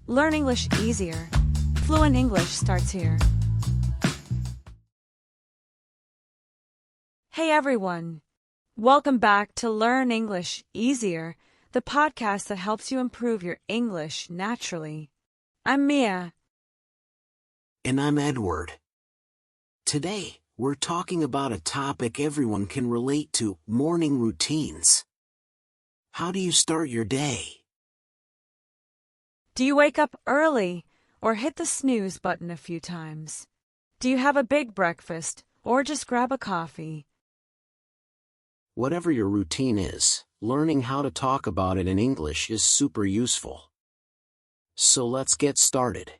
Learn English easier. Fluent English starts here. Hey everyone! Welcome back to Learn English Easier, the podcast that helps you improve your English naturally. I'm Mia. And I'm Edward. Today, we're talking about a topic everyone can relate to: morning routines. How do you start your day? Do you wake up early or hit the snooze button a few times? Do you have a big breakfast or just grab a coffee? Whatever your routine is, learning how to talk about it in English is super useful. So let's get started.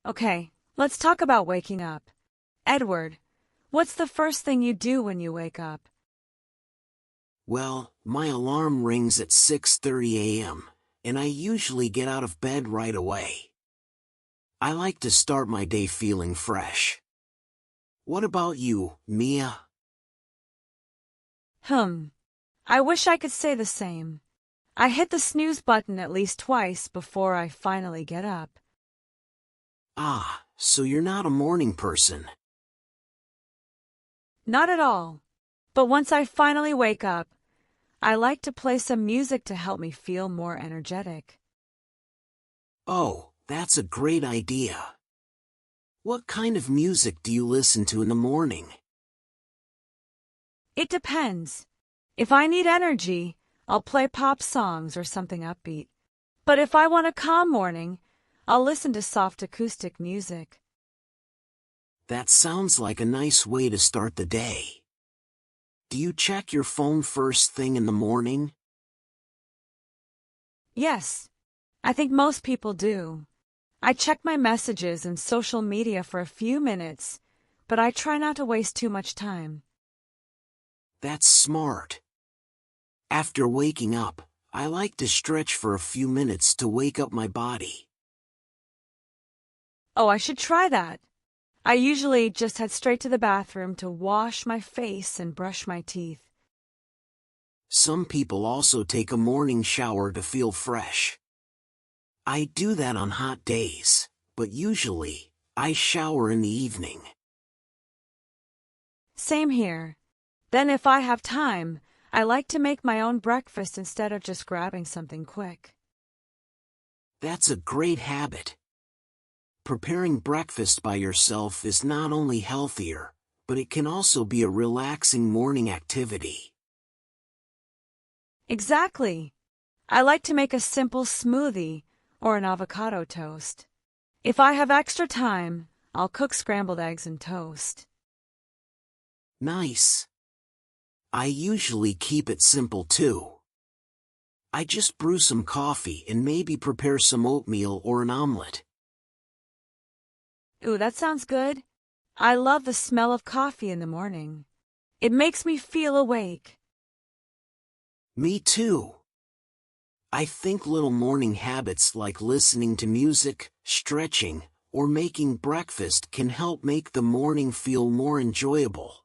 Okay, let's talk about waking up. Edward, what's the first thing you do when you wake up? Well, my alarm rings at 6:30 a.m., and I usually get out of bed right away. I like to start my day feeling fresh. What about you, Mia? I wish I could say the same. I hit the snooze button at least twice before I finally get up. Ah, so you're not a morning person. Not at all. But once I finally wake up, I like to play some music to help me feel more energetic. Oh, that's a great idea. What kind of music do you listen to in the morning? It depends. If I need energy, I'll play pop songs or something upbeat. But if I want a calm morning, I'll listen to soft acoustic music. That sounds like a nice way to start the day. Do you check your phone first thing in the morning? Yes, I think most people do. I check my messages and social media for a few minutes, but I try not to waste too much time. That's smart. After waking up, I like to stretch for a few minutes to wake up my body. Oh, I should try that. I usually just head straight to the bathroom to wash my face and brush my teeth. Some people also take a morning shower to feel fresh. I do that on hot days, but usually, I shower in the evening. Same here. Then if I have time, I like to make my own breakfast instead of just grabbing something quick. That's a great habit. Preparing breakfast by yourself is not only healthier, but it can also be a relaxing morning activity. Exactly. I like to make a simple smoothie or an avocado toast. If I have extra time, I'll cook scrambled eggs and toast. Nice. I usually keep it simple too. I just brew some coffee and maybe prepare some oatmeal or an omelet. Ooh, that sounds good. I love the smell of coffee in the morning. It makes me feel awake. Me too. I think little morning habits like listening to music, stretching, or making breakfast can help make the morning feel more enjoyable.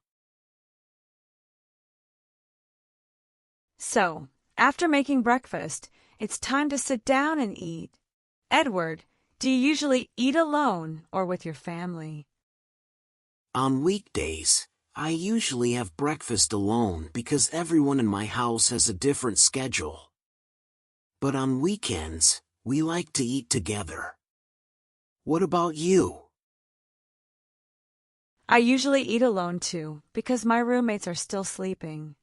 So, after making breakfast, it's time to sit down and eat. Edward, do you usually eat alone or with your family? On weekdays, I usually have breakfast alone because everyone in my house has a different schedule. But on weekends, we like to eat together. What about you? I usually eat alone too, because my roommates are still sleeping.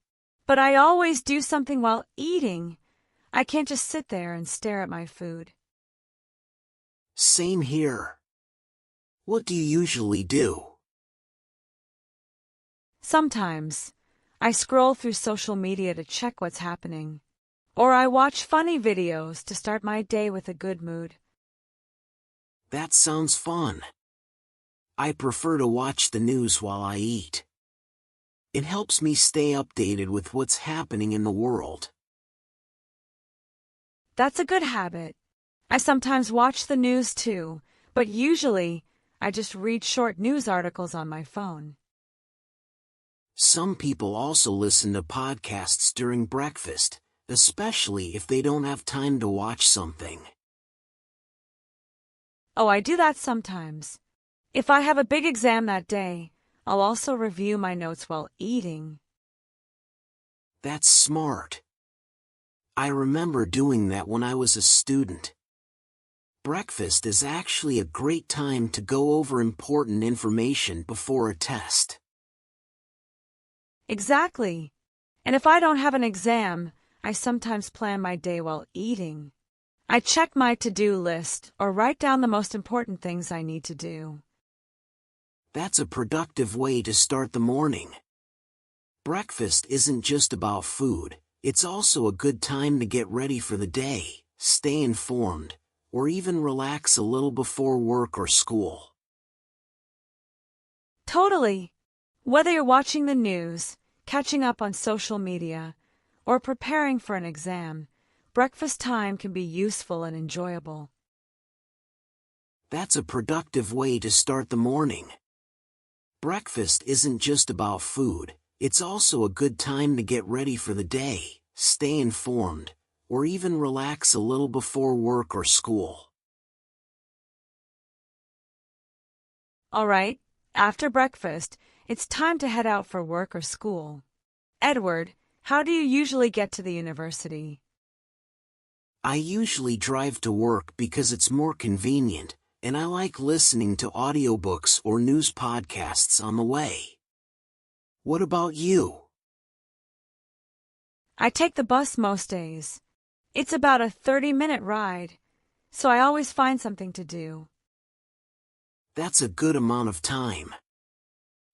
But I always do something while eating. I can't just sit there and stare at my food. Same here. What do you usually do? Sometimes, I scroll through social media to check what's happening. Or I watch funny videos to start my day with a good mood. That sounds fun. I prefer to watch the news while I eat. It helps me stay updated with what's happening in the world. That's a good habit. I sometimes watch the news too, but usually I just read short news articles on my phone. Some people also listen to podcasts during breakfast, especially if they don't have time to watch something. Oh, I do that sometimes. If I have a big exam that day, I'll also review my notes while eating. That's smart. I remember doing that when I was a student. Breakfast is actually a great time to go over important information before a test. Exactly. And if I don't have an exam, I sometimes plan my day while eating. I check my to-do list or write down the most important things I need to do. That's a productive way to start the morning. Breakfast isn't just about food, it's also a good time to get ready for the day, stay informed, or even relax a little before work or school. Totally. Whether you're watching the news, catching up on social media, or preparing for an exam, breakfast time can be useful and enjoyable. That's a productive way to start the morning. Breakfast isn't just about food, it's also a good time to get ready for the day, stay informed, or even relax a little before work or school. All right, after breakfast, it's time to head out for work or school. Edward, how do you usually get to the university? I usually drive to work because it's more convenient, and I like listening to audiobooks or news podcasts on the way. What about you? I take the bus most days. It's about a 30-minute ride, so I always find something to do. That's a good amount of time.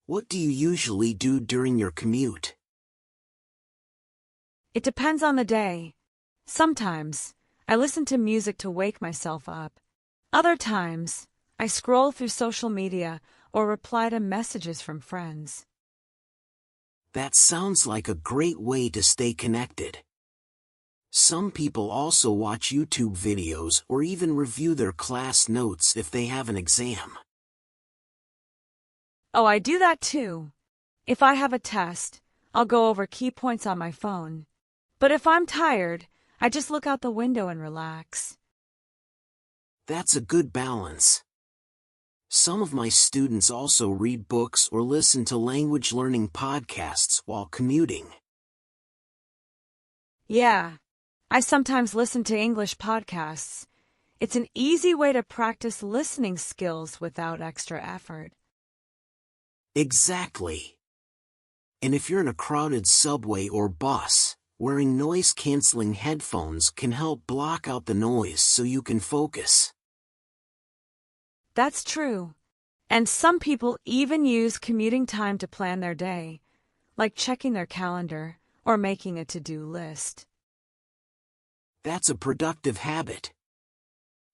What do you usually do during your commute? It depends on the day. Sometimes, I listen to music to wake myself up. Other times, I scroll through social media or reply to messages from friends. That sounds like a great way to stay connected. Some people also watch YouTube videos or even review their class notes if they have an exam. Oh, I do that too. If I have a test, I'll go over key points on my phone. But if I'm tired, I just look out the window and relax. That's a good balance. Some of my students also read books or listen to language learning podcasts while commuting. Yeah, I sometimes listen to English podcasts. It's an easy way to practice listening skills without extra effort. Exactly. And if you're in a crowded subway or bus, wearing noise-canceling headphones can help block out the noise so you can focus. That's true. And some people even use commuting time to plan their day, like checking their calendar or making a to-do list. That's a productive habit.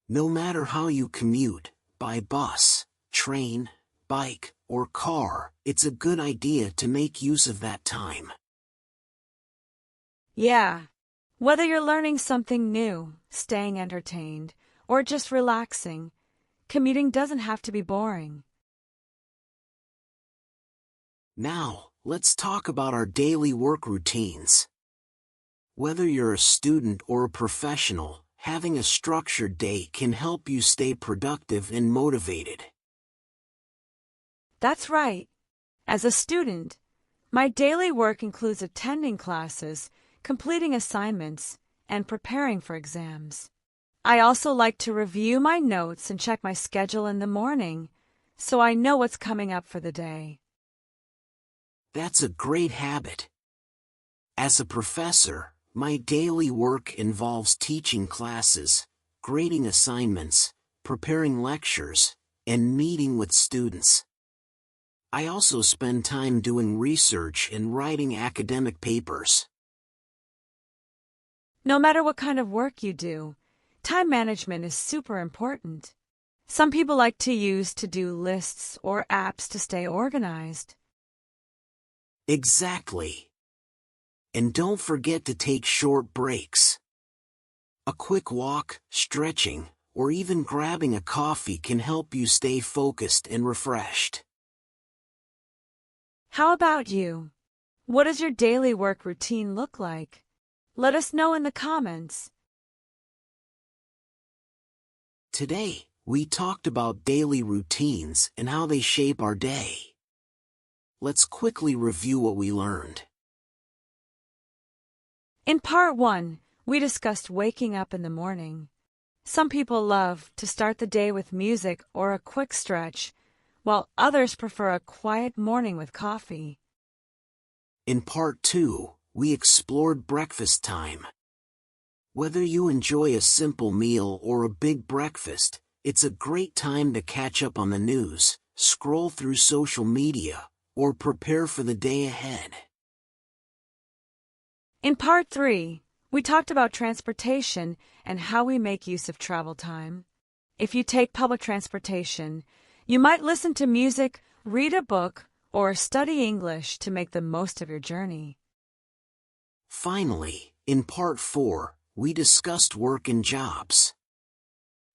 No matter how you commute, by bus, train, bike, or car, it's a good idea to make use of that time. Yeah, whether you're learning something new, staying entertained, or just relaxing, commuting doesn't have to be boring. Now, let's talk about our daily work routines. Whether you're a student or a professional, having a structured day can help you stay productive and motivated. That's right. As a student, my daily work includes attending classes, completing assignments, and preparing for exams. I also like to review my notes and check my schedule in the morning, so I know what's coming up for the day. That's a great habit. As a professor, my daily work involves teaching classes, grading assignments, preparing lectures, and meeting with students. I also spend time doing research and writing academic papers. No matter what kind of work you do, time management is super important. Some people like to use to-do lists or apps to stay organized. Exactly. And don't forget to take short breaks. A quick walk, stretching, or even grabbing a coffee can help you stay focused and refreshed. How about you? What does your daily work routine look like? Let us know in the comments. Today, we talked about daily routines and how they shape our day. Let's quickly review what we learned. In part 1, we discussed waking up in the morning. Some people love to start the day with music or a quick stretch, while others prefer a quiet morning with coffee. In part 2, we explored breakfast time. Whether you enjoy a simple meal or a big breakfast, it's a great time to catch up on the news, scroll through social media, or prepare for the day ahead. In part 3, we talked about transportation and how we make use of travel time. If you take public transportation, you might listen to music, read a book, or study English to make the most of your journey. Finally, in part 4, we discussed work and jobs.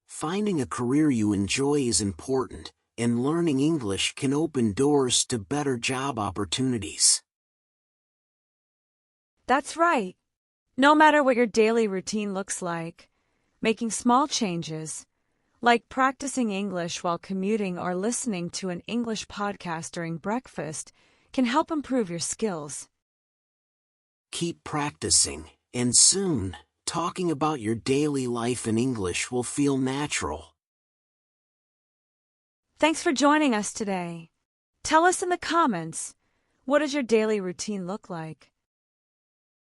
Finding a career you enjoy is important, and learning English can open doors to better job opportunities. That's right. No matter what your daily routine looks like, making small changes, like practicing English while commuting or listening to an English podcast during breakfast, can help improve your skills. Keep practicing, and soon, talking about your daily life in English will feel natural. Thanks for joining us today. Tell us in the comments, what does your daily routine look like?